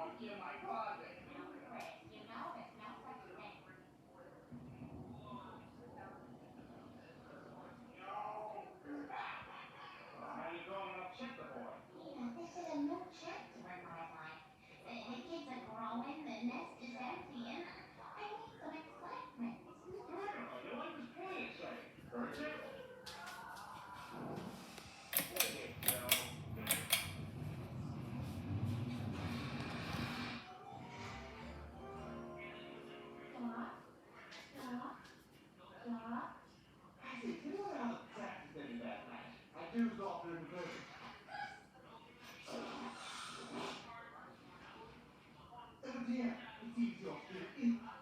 How you going to upset the boy? Yeah, this is a new chapter in my life. The kids are growing, the nest is emptying. I need some excitement. Well, your life is plenty exciting. For example, there you go. Stop, stop, stop. Cassie, can you let out the practice any that night? I dozed off during the break. Oh dear, it's easy off here.